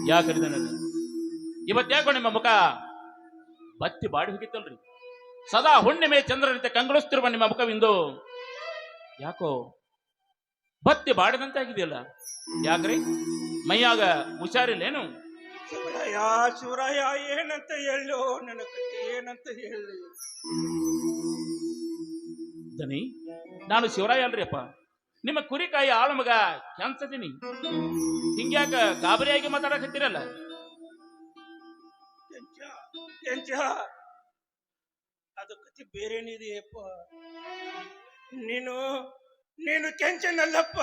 ಯಾಕಂದ್ರೆ ಇವತ್ತ್ಯಾಕೋ ನಿಮ್ಮ ಮುಖ ಬತ್ತಿ ಬಾಡಿ ಹೋಗಿತ್ತಲ್ರಿ. ಸದಾ ಹುಣ್ಣಿಮೆ ಚಂದ್ರನಂತೆ ಕಂಗೊಳಿಸ್ತಿರುವ ನಿಮ್ಮ ಮುಖವಿಂದು ಯಾಕೋ ಬತ್ತಿ ಬಾಡಿದಂತೆ ಆಗಿದೆಯಲ್ಲ. ಯಾಕ್ರಿ, ಮೈಯಾಗ ಹುಷಾರಿಲ್ಲೇನು? ಶಿವರಾಯ ಶಿವರಾಯ, ಏನಂತ ಹೇಳು ನನ್ನ ಕತೆ, ಏನಂತ ಹೇಳಿ? ದನಿ, ನಾನು ಶಿವರಾಯ ಅಲ್ರಿಯಪ್ಪ, ನಿಮ್ಮ ಕುರಿಕಾಯಿ ಆಳು ಮಗ ಕ್ಯಾನ್ಸದೀನಿ. ಹಿಂಗ್ಯಾಕ ಗಾಬರಿಯಾಗಿ ಮಾತಾಡಕತ್ತೀರಲ್ಲ? ಅದು ಕತೆ ಬೇರೇನಿದೆಯಪ್ಪ. ನೀನು ನೀನು ಕೆಂಚನಲ್ಲಪ್ಪ,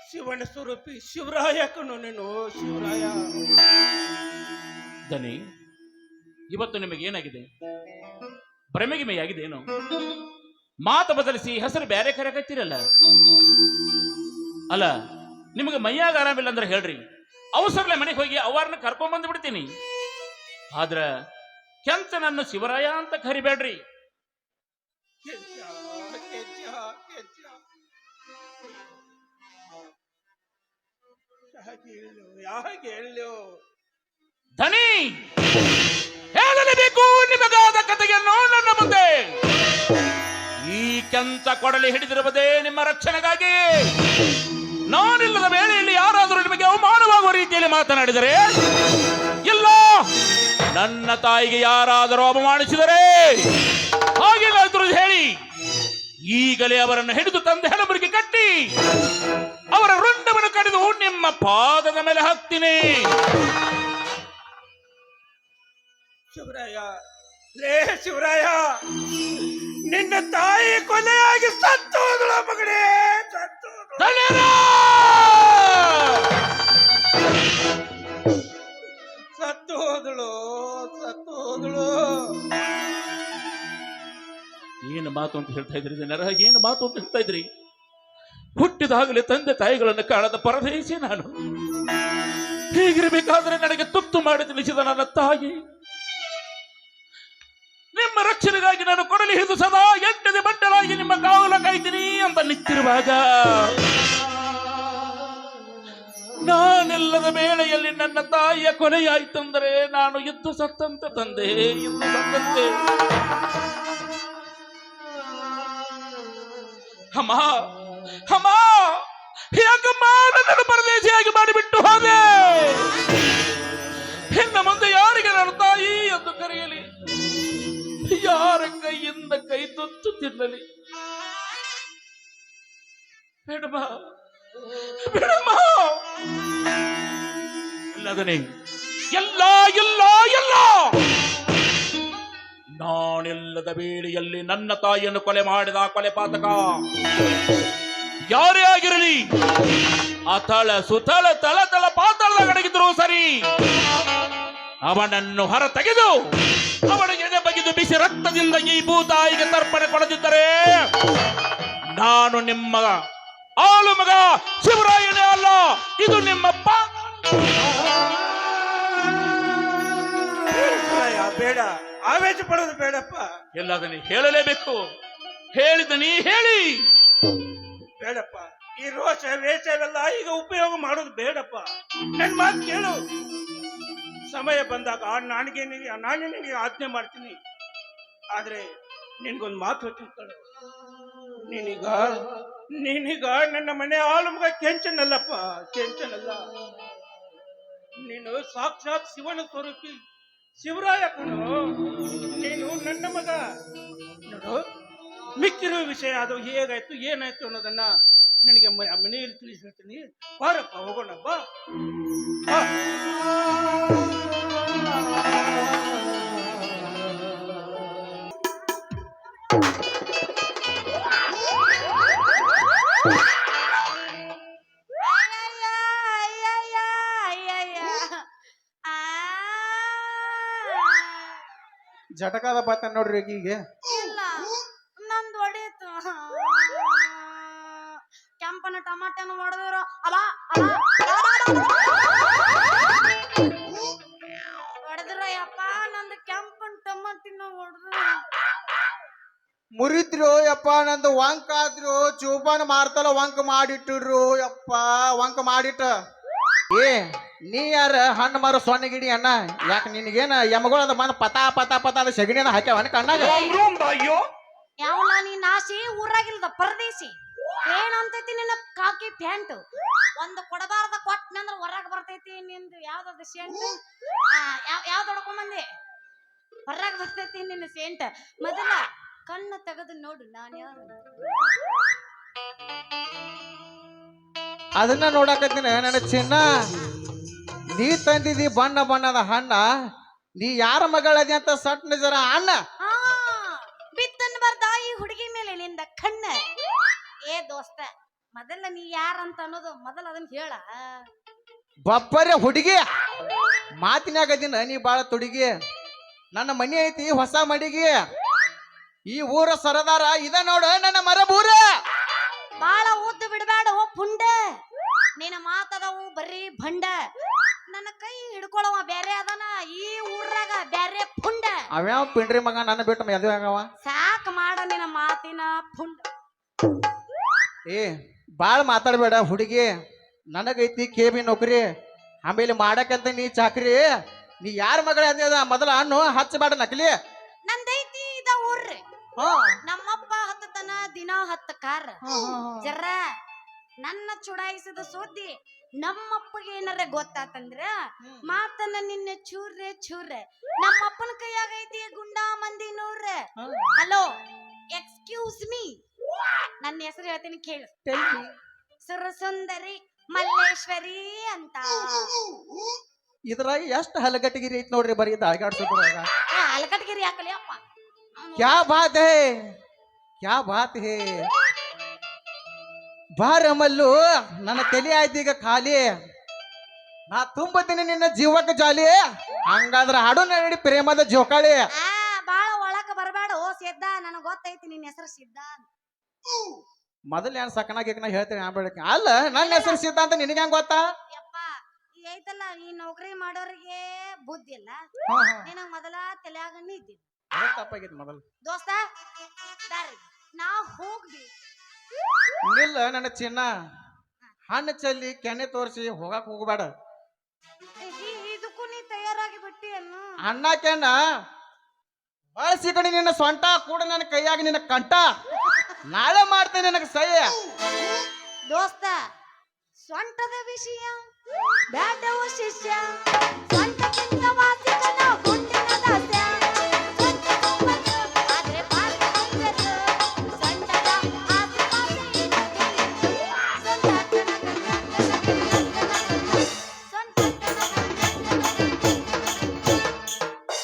ಶಿವನ ಸ್ವರೂಪಿ ಶಿವರಾಯ ಕಣು ನೀನು, ಶಿವರಾಯ. ದನಿ, ಇವತ್ತು ನಿಮಗೆ ಏನಾಗಿದೆ? ಭ್ರಮೆಗಿಮೆಯಾಗಿದೆ ಏನು? ಮಾತು ಬದಲಿಸಿ ಹೆಸರು ಬೇರೆ ಕರೆಕತ್ತೀರಲ್ಲ. ಅಲ್ಲ, ನಿಮಗೆ ಮೈಯಾಗ ಆರಾಮಿಲ್ಲ ಅಂದ್ರೆ ಹೇಳ್ರಿ, ಅವಸರಲೆ ಮನೆಗೆ ಹೋಗಿ ಅವರನ್ನ ಕರ್ಕೊಂಡ್ ಬಂದು ಬಿಡ್ತೀನಿ. ಆದ್ರ ಕೆಂಚನನ್ನು ಶಿವರಾಯ ಅಂತ ಕರಿಬೇಡ್ರಿ. ಧನಿ, ಹೇಳಲೇಬೇಕು ನಿಮಗಾದ ಕಥೆಯನ್ನು ನನ್ನ ಮುಂದೆ. ಈ ಕೆಂಚ ಕೊಡಲಿ ಹಿಡಿದಿರುವುದೇ ನಿಮ್ಮ ರಕ್ಷಣೆಗಾಗಿ. ನಾನಿಲ್ಲದ ವೇಳೆಯಲ್ಲಿ ಯಾರಾದರೂ ನಿಮಗೆ ಅವಮಾನವಾಗುವ ರೀತಿಯಲ್ಲಿ ಮಾತನಾಡಿದರೆ, ಇಲ್ಲ ನನ್ನ ತಾಯಿಗೆ ಯಾರಾದರೂ ಅವಮಾನಿಸಿದರೆ ಹಾಗೆಲ್ಲಾದರೂ ಹೇಳಿ, ಈಗಲೇ ಅವರನ್ನು ಹಿಡಿದು ತಂದೆ ಹೆಣಬುರಿಗೆ ಕಟ್ಟಿ ಅವರ ರುಂಡವನ್ನು ಕಡಿದು ನಿಮ್ಮ ಪಾದದ ಮೇಲೆ ಹಾಕ್ತೀನಿ. ಶಿವರಾಯ, ಲೇ ಶಿವರಾಯ, ನಿನ್ನ ತಾಯಿ ಕೊಲೆಯಾಗಿ ಸತ್ತು ಹೋದಳ ಮಗನೇ, ಸತ್ತು ಹೋದಳು, ಸತ್ತು ಹೋದಳು. ಏನು ಮಾತು ಅಂತ ಹೇಳ್ತಾ ಇದ್ರಿ ಜನರ? ಏನು ಮಾತು ಅಂತ ಹೇಳ್ತಾ ಇದ್ರಿ? ಹುಟ್ಟಿದಾಗಲೇ ತಂದೆ ತಾಯಿಗಳನ್ನು ಕಾಣದ ಪರದೇಶಿ ನಾನು. ಹೀಗಿರಬೇಕಾದ್ರೆ ನನಗೆ ತುತ್ತು ಮಾಡಿ ತಿಳಿಸಿದ ನನ್ನ ತಾಯಿ ನಿಮ್ಮ ರಕ್ಷಣೆಗಾಗಿ ನಾನು ಕೊಡಲಿ ಹಿಡಿದು ಸದಾ ಎಂಟದೆ ಬಂಡಲಾಗಿ ನಿಮ್ಮ ಕಾವಲ ಕಾಯ್ತೀನಿ ಅಂತ ನಿಂತಿರುವಾಗ, ನಾನೆಲ್ಲದ ವೇಳೆಯಲ್ಲಿ ನನ್ನ ತಾಯಿಯ ಕೊನೆಯಾಯ್ತಂದರೆ ನಾನು ಇದ್ದು ಸತ್ತಂತೆ ತಂದೆ, ಇದ್ದು ಸತ್ತಂತೆ. ಅಮ್ಮ ಅಮ್ಮ, ಯಾಕಮ್ಮ ನನ್ನನ್ನು ಪರದೇಶಿಯಾಗಿ ಮಾಡಿಬಿಟ್ಟು ಹೋದೆ? ಇನ್ನು ಮುಂದೆ ಯಾರಿಗೆ ನನ್ನ ತಾಯಿ ಎಂದು ಕರೆಯಲಿ? ಯಾರ ಕೈಯಿಂದ ಕೈ ತುತ್ತು ತಿನ್ನಲಿ? ಬೇಡಮ್ಮ, ಬೇಡಮ್ಮ. ಇಲ್ಲದನೆ ಎಲ್ಲ ಎಲ್ಲ ಎಲ್ಲ ನಾನಿಲ್ಲದ ವೇಳೆಯಲ್ಲಿ ನನ್ನ ತಾಯಿಯನ್ನು ಕೊಲೆ ಮಾಡಿದ ಕೊಲೆ ಪಾತಕ ಯಾರೇ ಆಗಿರಲಿ, ಅತಳ ಸುತಳ ತಳ ತಳ ಪಾತಾಳದ ಕಡೆಗಿದ್ರು ಸರಿ, ಅವನನ್ನು ಹೊರ ತೆಗೆದು ಅವನ ಎದೆ ಬಗೆದು ಬಿಸಿ ರಕ್ತದಿಂದ ಈ ಭೂತಾಯಿಗೆ ತರ್ಪಣೆ ಕೊಡದಿದ್ದರೆ ನಾನು ನಿಮ್ಮ ಆಳು ಮಗ ಶಿವರಾಯನೇ ಅಲ್ಲ, ಇದು ನಿಮ್ಮಪ್ಪ. ಬೇಡ, ಆವೇಶ ಪಡೋದು ಬೇಡಪ್ಪ. ಎಲ್ಲದನ್ನ ಹೇಳಲೇಬೇಕು. ಹೇಳಿದನಿ ಹೇಳಿ. ಬೇಡಪ್ಪ, ಈ ರೋಷ ವೇಷವೆಲ್ಲ ಈಗ ಉಪಯೋಗ ಮಾಡೋದು ಬೇಡಪ್ಪ. ನನ್ ಮಾತು ಕೇಳು. ಸಮಯ ಬಂದಾಗ ನಾನೇ ನಿನಗೆ ಆಜ್ಞೆ ಮಾಡ್ತೀನಿ. ಆದ್ರೆ ನಿನ್ಗೊಂದು ಮಾತು ಹೇಳ್ತೀನಿ. ನೀನೀಗ ನನ್ನ ಮನೆ ಆಳು ಮಗ ಕೆಂಚನಲ್ಲಪ್ಪ, ಕೆಂಚನಲ್ಲ. ನೀನು ಸಾಕ್ಷಾತ್ ಶಿವನ ಸ್ವರೂಪಿ ಶಿವರಾಯ ಕಣೋ. ನೀನು ನನ್ನ ಮಗ. ನೋಡು, ಮಿಕ್ಕಿರುವ ವಿಷಯ ಅದು ಹೇಗಾಯ್ತು ಏನಾಯ್ತು ಅನ್ನೋದನ್ನ ನನಗೆ ಮನೆಯಲ್ಲಿ ತಿಳಿಸಿರ್ತೀನಿ. ಬಾರಪ್ಪ, ಹೋಗೋಣ ಬಾ. ಜಟಕಾದ ಬಾತ ನೋಡ್ರಿ ಈಗ. ಇಲ್ಲ, ನಂದು ಹೊಡೀತು. ಕೆಂಪನ ಟಮಾಟೆನ ಹೊಡೆದ್ರು. ಹೊಡೆದ್ರ ಯಪ್ಪ, ನಂದು ಕೆಂಪನ ಟಮಾಟಿನ ಹೊಡೆದ್ರು. ಮುರಿದ್ರು ಯಪ್ಪ ನಂದು ವಂಕ ಆದ್ರು ಚೂಪಾನ ಮಾರ್ತಲ್ಲ ವಂಕ ಮಾಡಿಟ್ಟಿಡ್ರು ಯಪ್ಪ ವಂಕ ಮಾಡಿಟ್ಟ ಏ ನೀ ಯಾರ ಹಣ್ಣು ಮಾರು ಸೊನ್ನೆ ಗಿಡಿ ಅಣ್ಣ ಯಾಕೆ ನಿನಗೇನ ಎಮಗಳದ ಬಂದು ಪತಾ ಪತಾ ಪತಾ ಅದ ಸಗಣಿನ ಹಾಕ್ಯಾವನ ಕಣ್ಣಾಗ ಯಾವನ ನೀ ನಾಶಿ ಊರಾಗಿಲ್ದ ಪರದೇಶಿ ಏನಂತೈತಿ ನಿನ್ನ ಕಾಕಿ ಪ್ಯಾಂಟ್ ಒಂದು ಕೊಡಬಾರ್ದ ಕೊಟ್ಟನಂದ್ರ ಹೊರಗ್ ಬರ್ತೈತಿ ನಿಂದು ಯಾವ್ದದ ಸೆಂಟ್ ಯಾವ್ದು ಹೊಡ್ಕೊಂಬಂದಿ ಹೊರಗ್ ಬರ್ತೈತಿ ನಿನ್ನ ಸೆಂಟ್ ಮೊದಲ ಕಣ್ಣು ತೆಗೆದು ನೋಡು ನಾನು ಯಾರು ಅದನ್ನ ನೋಡಕತ್ತೀನಿ ನನ್ನ ಚಿನ್ನ ನೀ ತಂದಿದಿ ಬಣ್ಣ ಬಣ್ಣದ ಹಣ್ಣ ನೀ ಯಾರ ಮಗಳದಿ ಅಂತ ಸಟ್ ನಿಜರ ಅಣ್ಣ ಹಾ ಬಿತ್ತನ್ ಬರ್ದ ಈ ಹುಡುಗಿ ಮೇಲೆ ನಿಂದ ಕಣ್ಣ ಏ ದೋಸ್ತ ಮೊದಲ ನೀ ಯಾರಂತ ಅನ್ನೋದು ಮೊದಲ ಅದನ್ನ ಹೇಳ ಬಪ್ಪರೆ ಹುಡುಗಿ ಮಾತಿನಾಗದಿನ ನೀ ಬಾಳ ತುಡುಗಿ ನನ್ನ ಮನಿ ಐತಿ ಹೊಸ ಮಡಿಗಿ ಈ ಊರ ಸರದಾರ ಇದ ನೋಡ ನನ್ನ ಮರಬೂರ ಬಾಳ ಉದ್ದು ಬಿಡಬೇಡ ಓ ಪುಂಡ ನಿನ್ನ ಮಾತದವು ಬರೀ ಭಂಡ ನನ್ನ ಕೈ ಹಿಡ್ಕೊಳವ ಬ್ಯಾರೆ ಅದನ ಈ ಊರಾಗ ಬ್ಯಾರೆ ಪುಂಡ ಅವ್ಯಾವ ಪಿಂಡ್ರಿ ಮಗ ನನ್ನ ಬಿಟ್ಟು ಮದುವೆ ಆಗವ ಸಾಕ್ ಮಾಡ ನಿನ್ನ ಮಾತಿನ ಪುಂಡ ಏ ಬಾಳ್ ಮಾತಾಡ್ಬೇಡ ಹುಡುಗಿ ನನಗೈತಿ ಕೇಬಿ ನೌಕರಿ ಆಮೇಲೆ ಮಾಡಕಂತ ನೀ ಚಾಕ್ರಿ ನೀ ಯಾರ ಮಗಳ ಅದ ಮೊದಲ ಹಣ್ಣು ಹಚ್ಚಬೇಡ ನಕಲಿ ನಂದೈತಿ ಇದ ಊರ್ರಿ ನಮ್ಮಪ್ಪ ಹತ್ತತನ ದಿನ 10 ಕಾರ್ ಜರ ನನ್ನ ಚುಡಾಯಿಸಿದ ಸುದ್ದಿ ನಮ್ಮಪ್ಪಗೆ ಏನಾರ ಗೊತ್ತಾತಂದ್ರ ಮಾತನ್ನ ನಿನ್ನೆ ಚೂರ್ರೆ ಚೂರ್ರೆ ನಮ್ಮಪ್ಪನ ಕೈಯಾಗ ಐತಿ ಗುಂಡಾ ಮಂದಿ ನೂರ್ರೆ ಹಲೋ ಎಕ್ಸ್ಕ್ಯೂಸ್ ಮೀ ನನ್ನ ಹೆಸರು ಹೇಳ್ತೀನಿ ಕೇಳು ಸುರಸುಂದರಿ ಮಲ್ಲೇಶ್ವರಿ ಅಂತ ಇದ್ರಾಗ ಎಷ್ಟು ಹಲಗಟ್ಟಿಗಿರಿ ಐತಿ ನೋಡ್ರಿ ಬರೀ ದಾಗಾಡ್ಸೋದ್ರಾಗ ಅಲಕಟ್ಗಿರಿ ಹಾಕಲಿ ಅಪ್ಪ ಕ್ಯಾ ಬಾತ್ ಹೇ ಬಾರ ಮಲ್ಲು ನನ್ನ ತಲೆ ಆಯ್ತು ಈಗ ಖಾಲಿ ನಾ ತುಂಬತೀನಿ ನಿನ್ನ ಜೀವಕ್ಕೆ ಜಾಲಿ ಹಂಗಾದ್ರ ಹಾಡು ನಡಿ ಪ್ರೇಮದ ಜೋಕಾಳಿ ಬಾಳ ಒಳಕ ಬರಬೇಡ ಓ ಸಿದ್ಧ ನನಗ್ ಗೊತ್ತೈತಿ ನಿನ್ನ ಹೆಸರು ಸಿದ್ಧ ಮೊದಲ ಏನ್ ಸಕನಾಗಿಕನ ಹೇಳ್ತೀನಿ ಆಂಬೇಳಕ್ಕೆ ಅಲ್ಲ ನನ್ನ ಹೆಸರು ಸಿದ್ಧ ಅಂತ ನಿನಗೆ ಹೆಂಗ್ ಗೊತ್ತಾ ಯಪ್ಪ ಈ ಐತಲ್ಲ ಈ ನೌಕರಿ ಮಾಡೋರಿಗೆ ಬುದ್ಧಿ ಇಲ್ಲ ನಿನಗ್ ಮೊದಲ ತಲೆಯಾಗ ಇದ್ದಿ ತಪ್ಪಾಗೈತಿ ಮೊದಲು ದೋಸ್ತ ದಾರಿ ನಾ ಹೋಗ್ದಿ ಇಲ್ಲ ನನ್ನ ಚಿನ್ನ ಹಣ್ಣು ಚಲ್ಲಿ ಕೆನೆ ತೋರಿಸಿ ಹೋಗಕ್ ಹೋಗ್ಬೇಡ ಇದಕ್ಕೂ ನೀ ತಯಾರಾಗಿ ಬಿಟ್ಟಿ ಅನ್ನು ಅಣ್ಣ ಕೆಣ್ಣ ಬಳಸಿ ಕಡೆ ನಿನ್ನ ಸೊಂಟ ಕೂಡ ನನ್ನ ಕೈಯಾಗಿ ನಿನ್ನ ಕಂಠ ನಾಳೆ ಮಾಡ್ತೇನೆ ನನಗೆ ಸಹ್ಯ ದೋಸ್ತ ಸೊಂಟದ ವಿಷಯ ಬ್ಯಾಡವ ಶಿಷ್ಯ ಸೊಂಟದಿಂದ ವಾಸಿಕನ ಗುಂಡಿನ ದಾಸ್ಯ ಆದ್ರೆ ಪಾರ್ಕ ಬಂದದ್ದು ಸೊಂಟದ ಆಸೆ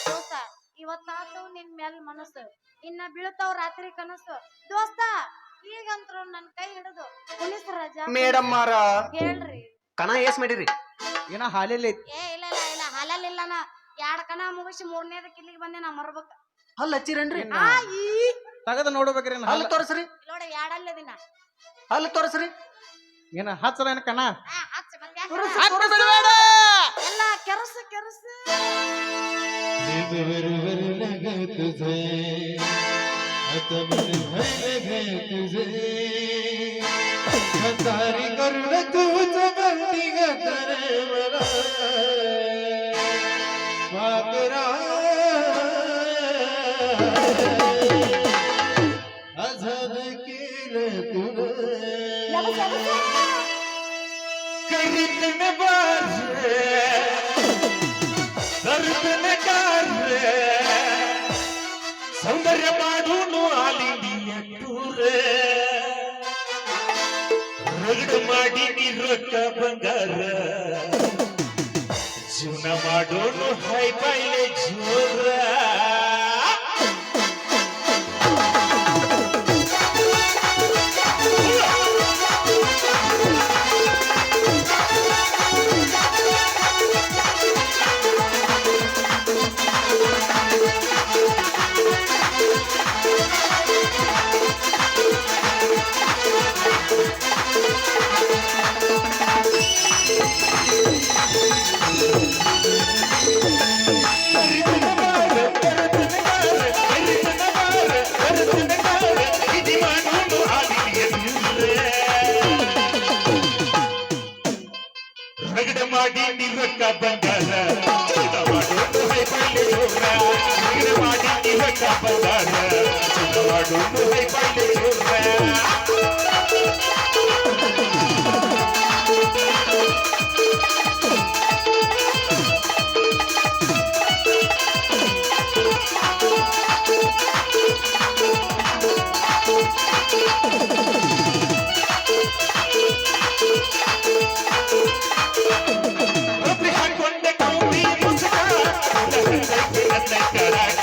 ದೋಸ್ತ ಇವತ್ತಾತವ್ ನಿನ್ ಮ್ಯಾಲ ಮನಸ್ಸು ಇನ್ನ ಬೀಳ್ತಾವ್ ರಾತ್ರಿ ಕನಸು ದೋಸ್ತ ಈಗಂತ್ರು ನನ್ ಕೈ ಹಿಡಿದು ಪೊಲೀಸ್ ರಾಜ ಮೇಡಮ್ ಮಾರ ಹೇಳ್ರಿ ಕಣ ಏಸ್ ಮಾಡಿರಿ ಏನ ಹಾಲಿಲ್ಲ ಏ ಇಲ್ಲ ಹಾಲಲ್ಲಿಲ್ಲ ನಾ 2 ಕಣ ಮುಗಿಸಿ 3ನೇದಕ್ಕೆ ಇಲ್ಲಿಗೆ ಬಂದೆ ನಾ ಮರ್ಬೇಕ ಹಲ್ ಹಚ್ಚಿರೇನ್ರಿ ತಗದ ನೋಡ್ಬೇಕ್ರಿ ಹಲ್ ತೋರಿಸ್ರಿ ನೋಡ 2 ದಿನ ಹಲ್ ತೋರಿಸ್ರಿ ಏನ ಹಚ್ಚಲ ಏನ ಕಣ ಹಚ್ಚ ಮತ್ತೆ ಯಾಕ್ ಹಚ್ಚ ಬಿಡಬೇಡ ಎಲ್ಲ ಕೆರಸು तारी करुण तूच बंटिग करे मला वाकरा आझाद केलं तुला करीत न बाजे दर्द न कार सौंदर्य माडून आली टूरे रगड ಮಾಡಿ ನೀ ರೊಕ್ಕ ಬಂಗಾರ ಜೀವನ ಮಾಡೋನು ಹೈ ಬೈಲೆ ಜೋರ ಮಾಡಿ ನಿವಕ್ಕ ಬಂಗಾರ ಚುನ ಮಾಡೋದು ಹೈಬಳ್ಳಿ ಚೋರ ನಿಗ್ರ ಮಾಡಿ ನಿವಕ್ಕ ಬಂಗಾರ ಚುನ ಮಾಡೋದು ಹೈಬಳ್ಳಿ ಚೋರ ಒಬ್ಬಿ ಹಾಕೊಂಡೆ ಕೌಡಿ ಮುಸುಕ ನನ್ನ ಕರಾಟ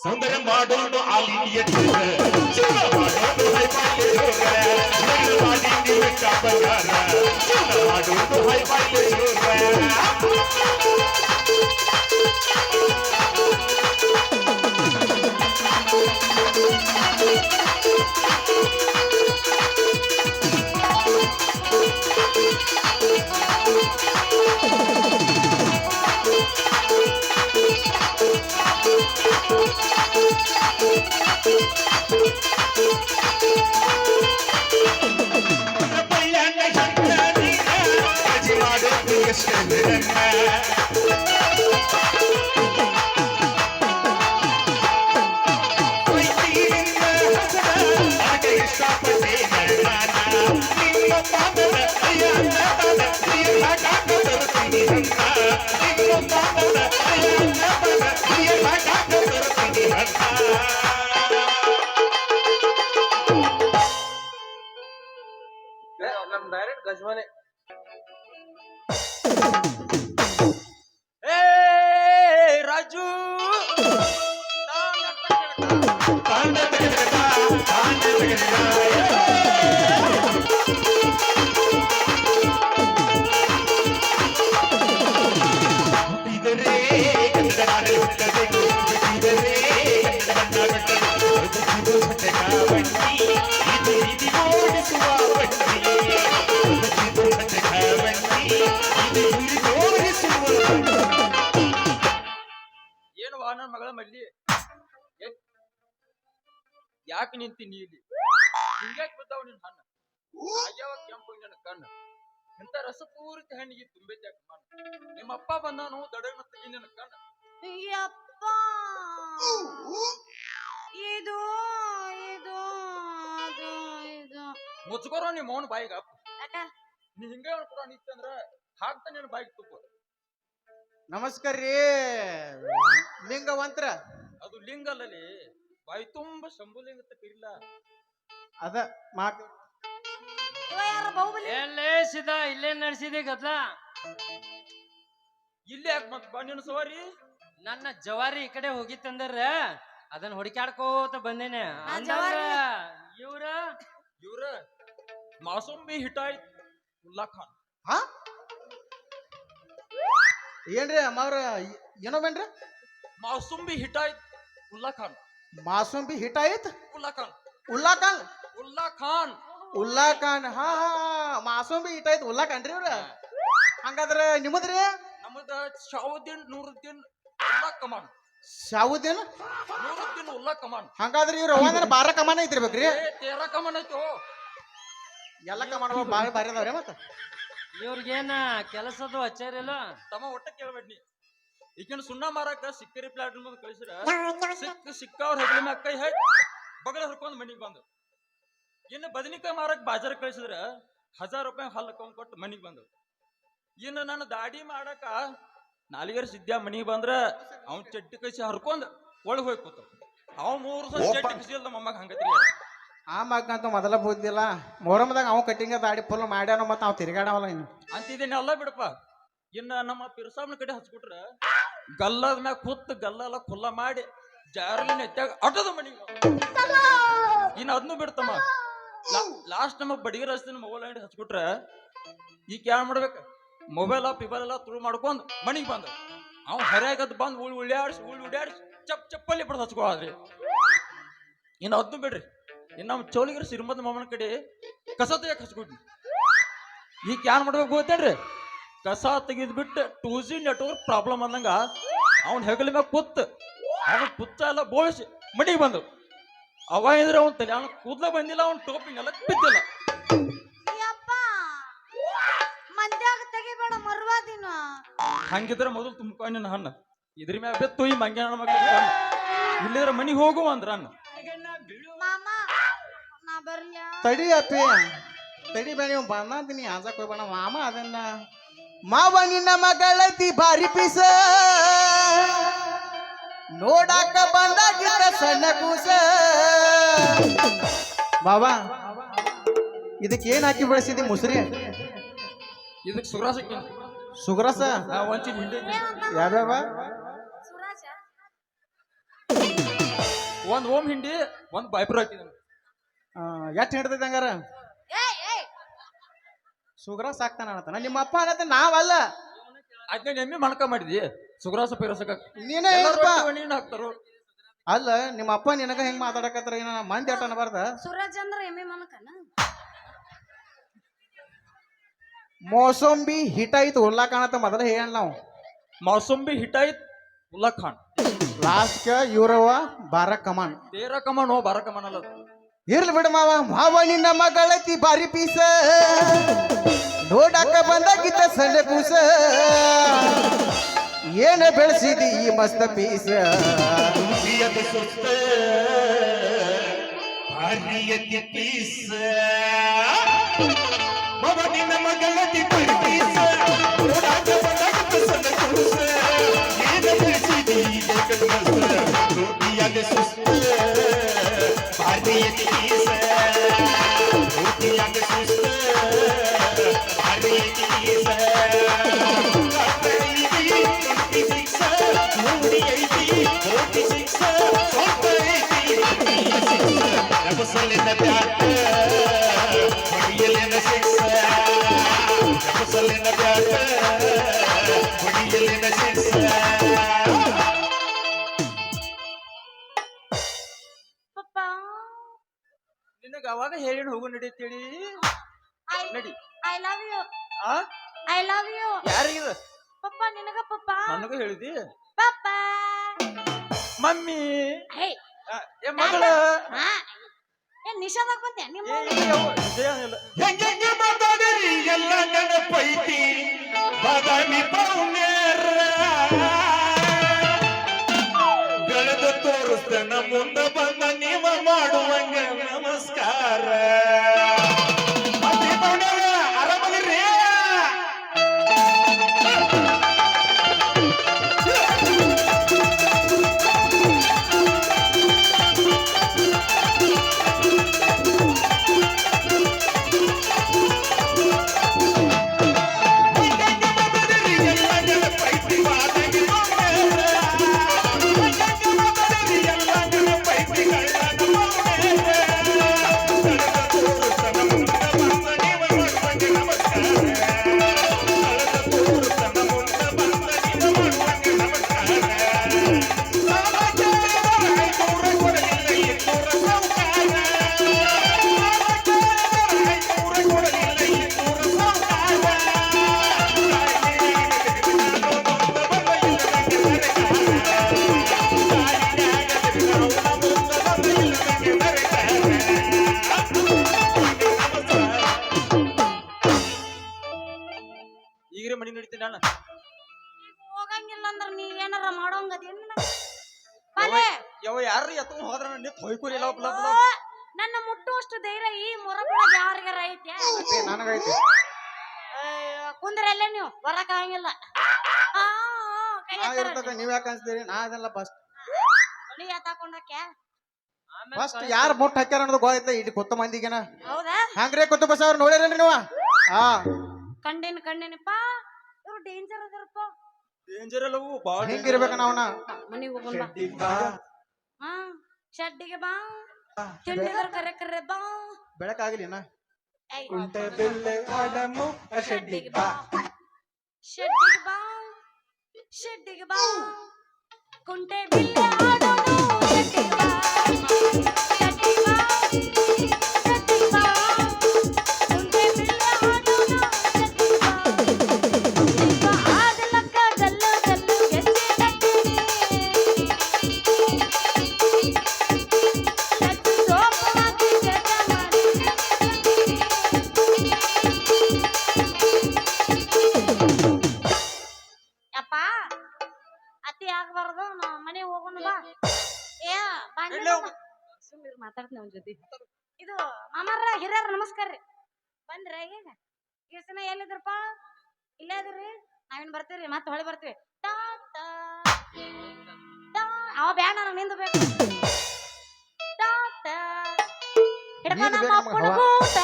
ಸೌಂದರ್ಯ ಮಾಡೋದು ಆಲ್ ಇಂಡಿಯಾ ಚುನ ಮಾಡೋದು ಹೈಬಳ್ಳಿ ಚೋರ ನಗರ ಮಾಡಿ ನಿವಕ್ಕ ಬಂಗಾರ ಚುನ ಮಾಡೋದು ಹೈಬಳ್ಳಿ ಚೋರ ಬಳ್ಳಾನ ಜಂಗ ನೀನ ಅಜಿ ಮಾಡೋದು ಎಷ್ಟು ನನ್ನ ವೈದ್ಯರಿಂದ ಹಸನ ಅದಕ್ಕೆ ಇಷ್ಟಪಟ್ಟೆ ನಾನು ನಿಮ್ಮ ಪಾದದ ಅಯ್ಯನ ಪದ ಪ್ರಿಯ ಕಾಕ ತರುತ್ತೀನಿ ಅಂತ ನಿಮ್ಮ ಪಾದದ ಅಯ್ಯನ ಪದ ಪ್ರಿಯ ಕಾಕ ತರುತ್ತೀನಿ ಅಂತ ನಮ್ ಡೈರೆಕ್ಟ್ ಗಜ್ಮನೆ ಏ ರಾಜು ಇದರೇ ಕನ್ನಡ ನಾಡಲ್ಲಿ ಹುಟ್ಟಬೇಕು ಇದರೇ ಕನ್ನಡ ಬಣ್ಣ ಬೆಟ್ಟದು ಇದು ಸತ್ಯಕ ಬಂಡಿ ಇದು ನಿಧಿ ಓಡಿಸುವ ಬಂಡಿ ಇದು ಸತ್ಯಕ ಬಂಡಿ ಇದು ನಿಧಿ ಓಡಿಸುವ ಏನು ವಾ ನನ್ನ ಮಗಳ ಮಲ್ಲಿ ಯಾಕೆ ನಿಂತೀನಿ ಇಲ್ಲಿ ಹಿಂಗ್ಯಾಕ್ ಬಿದ್ದಾವ ನಿನ್ ಹಣ್ಣು ಆಗ್ಯಾವ ಕೆಂಪು ನನ್ನ ಕಣ್ಣು ಇಂಥ ರಸಪೂರಿತ ಹಣ್ಣಿಗೆ ತುಂಬೈತೆ ಯಾಕೆ ಮಣ್ಣು ನಿಮ್ಮ ಅಪ್ಪ ಬಂದಾನು ದಡನ ತೆಗಿ ನನ್ನ ಕಣ್ಣು ಯಪ್ಪ ಇದು ಇದು ಅದು ಇದು ಮುಚ್ಕೋರೋ ನಿಮ್ಮ ಮೌನ ಬಾಯಿಗೆ ಅಪ್ಪ ಯಾಕ ನೀ ಹಿಂಗೆ ಕೂಡ ನಿಂತಂದ್ರ ಹಾಕ್ತಾ ನಿನ್ನ ಬಾಯಿಗೆ ತುಪ್ಪ ನಮಸ್ಕಾರ ರೀ ಲಿಂಗವಂತ್ರ ಅದು ಲಿಂಗ ಅಲ್ಲಲ್ಲಿ ಬಾಯಿ ತುಂಬ ಶಂಭುಲಿಂಗ ಕರಿಲ್ಲ ಅದ ಮಾತು ಇವ ಯಾರ ಬಾಹುಬಲಿ ಎಲ್ಲೇ ಸಿದ ಇಲ್ಲೇ ನಡೆಸಿದೆ ಗದ್ಲ ಇಲ್ಲಿ ಯಾಕೆ ಮತ್ ಬಾ ನಿನ್ನ ಸವಾರಿ ನನ್ನ ಜವಾರಿ ಈ ಕಡೆ ಹೋಗಿತ್ತಂದ್ರ ಅದನ್ನ ಹುಡುಕ್ಯಾಡ್ಕೋತ ಬಂದೇನೆ ಅಂದ್ರ ಜವಾರಿ? ಇವ್ರ ಇವ್ರ ಮಾಸುಂಬಿ ಹಿಟಾಯ್ ಉಲ್ಲಾ ಖಾನ್ ಹಾ ಏನ್ರಿ ಅಮ್ಮವ್ರ ಏನೋ ಬೇನ್ರಿ ಮಾಸುಂಬಿ ಹಿಟಾಯ್ ಉಲ್ಲಾ ಖಾನ್ ಮಾಸುಂಬಿ ಹಿಟ್ ಆಯ್ತ್ ಉಲ್ಲಾ ಖಾನ್ ಉಲ್ಲಾ ಖಾನ್ ಉಲ್ಲಾ ಖಾನ್ ಉಲ್ಲಾ ಖಾನ್ ಹಾ ಹಾ ಮಾಸುಂಬಿ ಹಿಟ್ ಆಯ್ತ್ ಉಲ್ಲಾ ಖಾನ್ ರೀ ಇವ್ರ ಹಂಗಾದ್ರ ನಿಮ್ಮದ್ರಿ ನಮ್ಮದ ಶಾವುದ್ದೀನ್ ನೂರುದ್ದೀನ್ ಉಲ್ಲಾ ಕಮಾನ್ ಶಾವುದ್ದೀನ್ ನೂರುದ್ದೀನ್ ಉಲ್ಲಾ ಕಮಾನ್ ಹಂಗಾದ್ರ ಇವ್ರ ಒಂದರ 12 ಕಮಾನ ಐತಿರ್ಬೇಕ್ರಿ ಏ 13 ಕಮಾನ್ ಐತೋ ಎಲ್ಲ ಕಮಾನ ಬಾರಿ ಬಾರಿ ಅದಾವ್ರಿ ಮತ್ತ ಇವ್ರಿಗೇನ ಕೆಲಸದು ಹಚ್ಚಾರಿಲ್ಲ ತಮ್ಮ ಒಟ್ಟ ಕೇಳ್ಬೇಡ್ನಿ ಈಗಿನ ಸುಣ್ಣ ಮಾರಕ ಸಿಕ್ಕರಿ ಪ್ಲಾಟ್ ಮುಂದೆ ಕಳಿಸಿರ ಸಿಕ್ಕವ್ರ ಹೆಗಲ ಮ್ಯಾಗ ಕೈ ಹಾಕಿ ಬಗಲ ಹರ್ಕೊಂಡ್ ಮನಿಗ್ ಬಂದು ಇನ್ನು ಬದನಿಕಾಯಿ ಮಾರಕ್ ಬಾಜಾರ್ ಕಳಿಸಿದ್ರ 1000 ರೂಪಾಯಿ ಹಲ್ಲಕೊಂಡ್ ಕೊಟ್ಟು ಮನಿಗ್ ಬಂದು ಇನ್ನು ನನ್ನ ದಾಡಿ ಮಾಡಕ ನಾಲಿಗರ ಸಿದ್ಯಾ ಮನಿಗ್ ಬಂದ್ರ ಅವ್ನ ಚಡ್ಡಿ ಕೈಸಿ ಹರ್ಕೊಂಡ್ ಒಳಗ್ ಹೋಗಿ ಕೂತ ಅವ್ 3 ಸಲ ಚಡ್ಡಿ ಕಸಿಲ್ದ ಮೊಮ್ಮಗ ಹಂಗತ್ರಿ ಆ ಮಗಂತ ಮೊದಲ ಬುದ್ಧಿಲ್ಲ ಮೊಹರಮದಾಗ ಅವ್ ಕಟ್ಟಿಂಗ ದಾಡಿ ಫುಲ್ ಮಾಡ್ಯಾನ ಮತ್ತ ಅವ್ ತಿರ್ಗಾಡವಲ್ಲ ಇನ್ನು ಅಂತಿದ್ದೇನೆಲ್ಲ ಬಿಡಪ್ಪ ಇನ್ನ ನಮ್ಮ ಪಿರಸಾಮ್ನ ಕಡೆ ಹಚ್ಬಿಟ್ರ ಗಲ್ಲದ ಮ್ಯಾಗ ಕೂತ್ ಗಲ್ಲ ಎಲ್ಲ ಖುಲ್ಲ ಮಾಡಿ ಜಾರಲಿನ ಎತ್ತಾಗ ಅಟದ ಮನಿ ಇನ್ನು ಅದನ್ನು ಬಿಡ್ತಮ್ಮ ಲಾಸ್ಟ್ ನಮಗ್ ಬಡಿಗೆ ರಸ್ತೆ ಮೊಬೈಲ್ ಅಂಗಡಿ ಹಚ್ಬಿಟ್ರ ಈಗ ಯಾರು ಮಾಡ್ಬೇಕ ಮೊಬೈಲ್ ಪಿಬಲ್ ಎಲ್ಲ ತುಳು ಮಾಡ್ಕೊಂಡ್ ಮನಿಗ್ ಬಂದ ಅವ್ ಹರ್ಯಾಗದ್ ಬಂದ್ ಉಳ್ಳಾಡ್ಸಿ ಚಪ್ಪಲ್ಲಿ ಬಿಡದ್ ಹಚ್ಕೋದ್ರಿ. ಇನ್ನು ಅದನ್ನು ಬಿಡ್ರಿ, ಇನ್ನು ನಮ್ಮ ಚೌಲಿಗರ ಶ್ರೀಮಂತ ಮಾಮನ ಕಡೆ ಕಸ ತೆಗಿಯಕ್ ಹಚ್ಕೊಡ್ನಿ. ಈಗ ಏನ್ ಮಾಡ್ಬೇಕು ಗೊತ್ತೇನ್ರಿ? ಕಸ ತೆಗೆದ್ ಬಿಟ್ಟು 2G ನೆಟ್ವರ್ಕ್ ಪ್ರಾಬ್ಲಮ್ ಅಂದಂಗ ಅವ್ನ ಹೆಗಲ ಮ್ಯಾಗ ಅವನ ಪುತ್ತ ಎಲ್ಲ ಬೋಳಿಸಿ ಮಡಿಗೆ ಬಂದು ಅವ ಇದ್ರೆ ಅವ್ನ ತಲೆ ಅವನ ಕೂದ್ಲ ಬಂದಿಲ್ಲ, ಅವ್ನ ಟೋಪಿಂಗ್ ಎಲ್ಲ ಬಿದ್ದಿಲ್ಲ. ಯಪ್ಪ ಮಂದ್ಯಾಗ ತೆಗಿಬೇಡ ಮರ್ವಾದಿನ. ಹಂಗಿದ್ರೆ ಮೊದಲು ತುಂಬ್ಕೊಂಡ ಹಣ್ಣ ಇದ್ರ ಮ್ಯಾಗ ಬೆತ್ತು ಈ ಮಂಗ್ಯಾನ ಮಗ ಇಲ್ಲಿದ್ರೆ ಮನಿಗೆ ಹೋಗುವ ಅಂದ್ರ ಅನ್ನ. ಮಾಮ ನಾ ಬರ್ಲ್ಯಾ? ತಡಿ ಅಪ್ಪಿ ತಡಿ ಬೇಡ, ನೀವು ಬಂದಂತೀನಿ ಆಜಕ್ ಹೋಗ್ಬೇಡ ಮಾಮ. ಅದನ್ನ ಮಾವ ನಿನ್ನ ಮಗಳೈತಿ ಭಾರಿ ಪೀಸ, ನೋಡಾಕ ಬಂದಾಗಿದ್ದ ಸಣ್ಣ ಕೂಸ. ಬಾಬಾ ಇದಕ್ಕೆ ಏನ್ ಹಾಕಿ ಬೆಳೆಸಿದಿ ಮುಸ್ರಿ? ಇದಕ್ಕೆ ಸುಗ್ರಾಸ ಸುಗ್ರಸ ಒಂಚಿನ ಹಿಂಡಿ ಯಾವ್ಯಾವ? ಸುರಾಜ ಒಂದ್ ಓಮ್ ಹಿಂಡಿ ಒಂದ್ ಬಾಯ್ಪುರ ಹಾಕಿದ. ಎಷ್ಟ್ ಹಿಡ್ತೈತಿ ಹಂಗಾರ? ಏಯ್ ಏಯ್ ಸುಗ್ರಾಸ ಹಾಕ್ತಾನ ಅನ್ನತಾನ. ನಿಮ್ಮ ಅಪ್ಪ ಅನ್ನತ್ತ ನಾವಲ್ಲ. ಅದ್ನ ಎಮ್ಮಿ ಮಣಕ ಮಾಡಿದಿ ಸುಗ್ರಾಸ ಪೈರಸಕ ನೀನೇ ಏನಪ್ಪ? ನೀನ್ ಹಾಕ್ತಾರು. ಅಲ್ಲ ನಿಮ್ಮ ಅಪ್ಪ ನಿನಗ ಹೆಂಗ್ ಮಾತಾಡಕತ್ರ ಏನ ಮಂದಿ ಆಟ ಅನ್ನಬಾರ್ದ? ಸುರಾಜ್ ಅಂದ್ರ ಎಮ್ಮೆ ಮನಕನ? ಮೋಸಂಬಿ ಹಿಟ್ ಐತ್ ಉಲ್ಲಾ ಕಾಣತ್ತ ಮೊದಲ ಹೇಳ ನಾವು. ಮೌಸಂಬಿ ಹಿಟಾಯ್ತ್ ಉಲ್ಲಾ ಖಾನ್ ಲಾಸ್ಟ್ ಇವ್ರವ ಬಾರ ಕಮಾನ್. ತೇರ ಕಮಾನ್ ಬಾರ ಕಮಾನ್ ಅಲ್ಲ. ಇರ್ಲಿ ಬಿಡ ಮಾವ. ಮಾವ ನಿನ್ನ ಮಗಳೈತಿ ಬಾರಿ ಪೀಸ, ನೋಡಾಕ ಬಂದಾಗಿದ್ದ ಸಣ್ಣ ಕೂಸ. ಏನ ಬೆಳೆಸಿದಿ ಈ ಮಸ್ತ ಪೀಸ? ಪ್ರಿಯದ ಸುತ್ತ ಭಾರಿಯತಿ ಪೀಸ ಮಗನಿನ ಮಗಳತಿ ಪೀಸ ನೋಡಾಕ ಬಂದಾಗಿದ್ದ ಸಣ್ಣ ಕೂಸ. ಏನ ಬೆಳೆಸಿದಿ ಈಗ ಕಣ್ಮಸ್ತ ರೋಟಿಯಾಗ ಸುಸ್ತ ಭಾರಿಯತಿ ಪೀಸ ರೋಟಿಯಾಗ ಸುಸ್ತ ಭಾರಿಯತಿ ಪೀಸ. ಪಪ್ಪ ನಿನಗ ಅವಾಗ ಹೇಳಿ ಹೋಗು ನಡೀತೇಳಿ ನಡಿ. I love you. ಆ ಐ ಲವ್ ಯು. ಯಾರಿಗಿದ? ಪಪ್ಪ ನಿನಗ ಪಪ್ಪ. ನನಗ ಹೇಳಿದಿ ಪಪ್ಪ ಮಮ್ಮಿ. ಹೇ ಏ ಮಗಳ ಏನ್ ನಿಷಾದಾಗ ಬಂದೆ ನಿಮ್ಮ ಹೆಂಗೆ ಮಾತಾಡಿರಿ ಎಲ್ಲ ನೆನಪೈತಿ ಬಾದಾಮಿ ಪೌನ್ಯರ ಬೆಳೆದು ತೋರಿಸ್ತನ ಮುಂದೆ ಬಂದ ನೀವ ಮಾಡುವಂಗ ನಮಸ್ಕಾರ. ಮತ್ತೆ ಪೌನ್ಯರ ಆರಾಮದಿರಿ? ಈಗ್ರೆ ಮನಿ ನಡೀತೀನಿ ನಾನು. ಹೋಗಂಗಿಲ್ಲ ಅಂದ್ರ ನೀ ಏನಾರ ಮಾಡೋಂಗದೇನ್? ಯಾವ ಯಾರು ಎತ್ತ ಹೋದ್ರ ನಿಂತ ಹೊಯ್ಕೂರಿ ನನ್ನ ಮುಟ್ಟುವಷ್ಟು ಧೈರ್ಯ ಈ ಮೊರಬೊಳಗ ಯಾರಿಗಾರ ಐತೆ? ನನಗೈತಿ. ಕುಂದ್ರಲ್ಲೇ ನೀವು ಬರಕ್ ಆಗಂಗಿಲ್ಲ. ನೀವ್ ಯಾಕೆ ಅನ್ಸ್ತೀರಿ? ನಾ ಅದೆಲ್ಲ ಫಸ್ಟ್ ತಾಕೊಂಡಕ್ಕೆ ಫಸ್ಟ್ ಯಾರು ಮುಟ್ಟ ಹಾಕ್ಯಾರ ಅನ್ನೋದು ಗೊತ್ತೈತೆ ಇಡೀ ಕೊತ್ತ ಮಂದಿಗೆನ. ಹೌದಾ? ಹಂಗ್ರೆ ಕೊತ್ತ ಬಸ್ ಅವ್ರು ನೋಡಿರೇನ್ರಿ ನೀವು? ಹಾ ಕಂಡೇನಪ್ಪ ಇವ್ರು ಡೇಂಜರ್ ಅದಾರಪ್ಪ. ಡೇಂಜರ್ ಅಲ್ಲವು ಬಾಳ ಹಿಂಗಿರ್ಬೇಕ ನಾವನ. ಮನಿಗೆ ಹೋಗೋಣ ಹಾ ಶೆಡ್ಡಿಗೆ ಬಾ ತಿಂಡಿದ್ರ ಕರೆ ಕರೆ ಬಾ ಬೆಳಕಾಗ್ಲಿನ ಶೆಡ್ಡಿಗೆ ಬಾ ಶೆಡ್ಡಿಗೆ ಬಾ ಶೆಡ್ಡಿಗೆ ಬಾ ಕುಂಟೆ ಬಿಲ್ಲೆ ಆಡೋನು ಚಟಿಗ್ ಬಾ, ಚಟಿಗ್ ಬಾ, ಚಟಿಗ್ ಬಾ. ಕುಂಟೆ ಬಿಲ್ಲೆ ಆಡೋನು ಚಟಿಗ್ ಬಾ. ನಿಮ್ಮ ಆಡಲಕ್ಕ ಡಲ್ಲು ಡಲ್ಲು ಗೆಜ್ಜೆ ಕಟ್ಟಿನಿ. ಲಟ್ಟು ಸೋಪವಾಗಿ ಜಗ ಮಾಡಿ ಯಪ್ಪ ಅತಿ ಆಗ್ಬಾರ್ದು ಮನೆ ಹೋಗೋಣ ಬಾ. ಏ ಸುಮ್ಮನೆ ಮಾತಾಡ್ತೀನಿ ಅವನ ಜೊತೆ. ಇದು ಮಾಮಾರ ಹಿರಿಯರ ನಮಸ್ಕಾರ ರೀ. ಬಂದ್ರ ಈಗ ಇಷ್ಟು ದಿನ ಎಲ್ಲಿದ್ರಪ್ಪ? ಇಲ್ಲೇ ಅದಿರಿ. ನಾವೇನ್ ಬರ್ತೀವ್ರಿ ಮತ್ತೆ ಹೊಳೆ ಬರ್ತೀವಿ. ಟಾ ಟಾ ಟಾ. ಅವ ಬ್ಯಾಡ ನಾನು ನಿಂದು ಬೇಕು. ಟಾ ಟಾ ಹಿಡ್ಕೊ ನೀನು ನಮ್ಮ ಬೇಕು ಅಪ್ಪನ ಮಗವ್ವ. ಗೂಟ.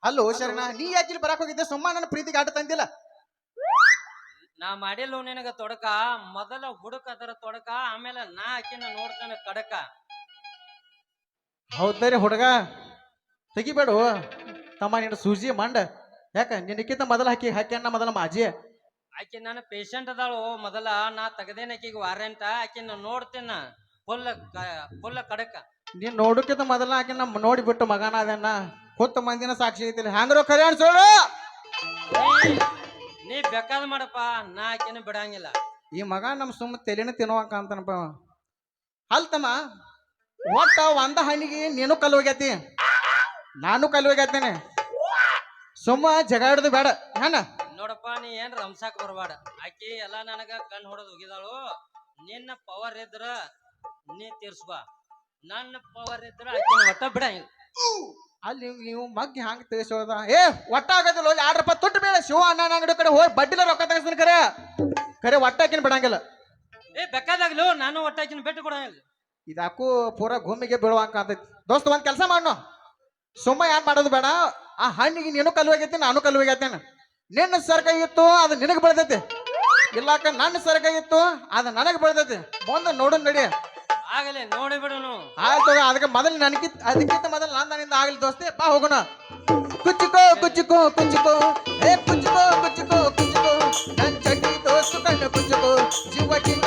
ಅಲ್ಲೋ ಶರಣ, ನೀ ಯಾಕೆ ಬರಾಕ್ ಹೋಗಿದ್ದೆ? ಸುಮ್ಮ ನನ್ನ ಪ್ರೀತಿಗೆ ಆಟ ತಂದಿಲ್ಲ. ನಾ ಮಾಡಿಲ್ಲ ನಿನಗ ತೊಡಕ, ಮೊದಲ ಹುಡುಕ ಅದರ ತೊಡಕ, ಆಮೇಲೆ ನಾ ಆಕಿನ ನೋಡ್ತಾನೆ ಕಡಕ. ಹೌದ್ರಿ ಹುಡುಗ, ತೆಗಿಬೇಡು ತಮ್ಮ ನಿನ್ನ ಸೂಜಿ ಮಂಡ. ಯಾಕ ನಿನಕ್ಕಿಂತ ಮೊದಲ ಹಾಕ್ಯಾನ ಮೊದಲ ಮಾಜಿ. ಆಕಿ ನನ್ನ ಪೇಷಂಟ್ ಅದಾಳು. ಮೊದಲ ನಾ ತೆಗದೇನ ಆಕಿಗೆ ವಾರೆಂಟ್. ಆಕಿನ ನೋಡ್ತೇನ ಫುಲ್ಲ ಕಡಕ. ನೀನ್ ನೋಡಕ್ಕಿಂತ ಮೊದಲ ಆಕಿನ ನೋಡಿಬಿಟ್ಟು ಮಗನ ಅದನ್ನ ಕೊತ್ತ ಮಂದಿನ ಸಾಕ್ಷಿ ಐತಿಲ್ಲ. ಹ್ಯಾಂಗ್ರೋ ಖರೆ ಅನ್ಸೋಳು. ನೀ ಬೇಕಾದ್ ಮಾಡಪ್ಪ, ನಾ ಆಕಿನ ಬಿಡಂಗಿಲ್ಲ. ಈ ಮಗ ನಮ್ ಸುಮ್ಮ ತೆಲಿನ ತಿನ್ನುವಂಕ ಅಂತನಪ್ಪ. ಅಲ್ತಮ್ಮ, ಒಟ್ಟ ಒಂದ ಹಣ್ಣಿಗೆ ನೀನು ಕಲ್ಲು ಹೋಗ್ಯಾತಿ, ನಾನು ಕಲ್ಲು ಹೋಗ್ಯಾತೇನೆ. ಸುಮ್ಮ ಜಗಾಡೋದು ಬೇಡ ಹಣ. ನೋಡಪ್ಪ, ನೀ ಏನ್ ರಂಸಾಕ್ ಬರ್ಬೇಡ. ಆಕಿ ಎಲ್ಲಾ ನನಗ ಕಣ್ ಹೊಡೆದ್ ಹೋಗಿದಾಳು. ನಿನ್ನ ಪವರ್ ಇದ್ರ ನೀ ತೀರ್ಸ್ಬಾ, ನನ್ನ ಪವರ್ ಇದ್ರ ಆಕಿನ ಒಟ್ಟ ಬಿಡಂಗಿಲ್ಲ. ಅಲ್ಲಿ ನೀವು ಮಗ್ಗಿ ಹಂಗ ತಿಳಿಸೋದ? ಏ ಒಟ್ಟ ಆಗೋದಿಲ್ಲ. ಹೋಗಿ 6 ರೂಪಾಯಿ ತುಟ್ಟು ಬೇಡ ಶಿವ ಅನ್ನ ಅಂಗಡಿ ಕಡೆ ಹೋಗಿ ಬಡ್ಡಿಲ ರೊಕ್ಕ ತೆಗಿಸ್ತೀನಿ. ಕರೆ ಕರೆ ಒಟ್ಟ ಆಕಿನ ಬಿಡಂಗಿಲ್ಲ. ಏ ಬೇಕಾದಾಗ್ಲು ನಾನು ಒಟ್ಟ ಆಕಿನ ಭೇಟಿ ಕೊಡಂಗಿಲ್ಲ. ಇದಾಕು ಪೂರಾ ಭೂಮಿಗೆ ಬೀಳುವಂಕ ಅಂತೈತಿ. ದೋಸ್ತ ಒಂದ್ ಕೆಲಸ ಮಾಡೋಣ, ಸುಮ್ಮ ಏನ್ ಮಾಡೋದು ಬೇಡ. ಆ ಹಣ್ಣಿಗೆ ನೀನು ಕಲ್ಲು ಹೋಗೈತಿ, ನಾನು ಕಲ್ಲು ಹೋಗ್ಯಾತೇನೆ. ನಿನ್ನ ಸರ್ಕ ಇತ್ತು ಅದು ನಿನಗೆ ಬೆಳೆದೈತಿ, ಇಲ್ಲಾಕ ನನ್ನ ಸರ್ಕ ಇತ್ತು ಅದು ನನಗೆ ಬೆಳೆದೈತಿ. ಮುಂದೆ ನೋಡು ನಡಿ. ಆಗಲೇ ನೋಡಿ ಬಿಡುನು. ಆಯ್ತು, ಅದಕ್ಕೆ ಮೊದಲು ಅದಕ್ಕಿಂತ ಮೊದಲು ನನ್ನಿಂದ ಆಗಲಿ ದೋಸ್ತಿ. ಬಾ ಹೋಗೋಣ. ಕುಚ್ಚುಕೋ ಕುಚ್ಚುಕೋ ಕುಚ್ಚುಕೋ, ಏ ಕುಚ್ಚುಕೋ ಕುಚ್ಚುಕೋ ಕುಚ್ಚುಕೋ, ನನ್ ಚಡ್ಡಿ ದೋಸ್ತು ಕಣ್ಣು ಕುಚ್ಚುಕೋ, ಜೀವ ಚಿನ್ನ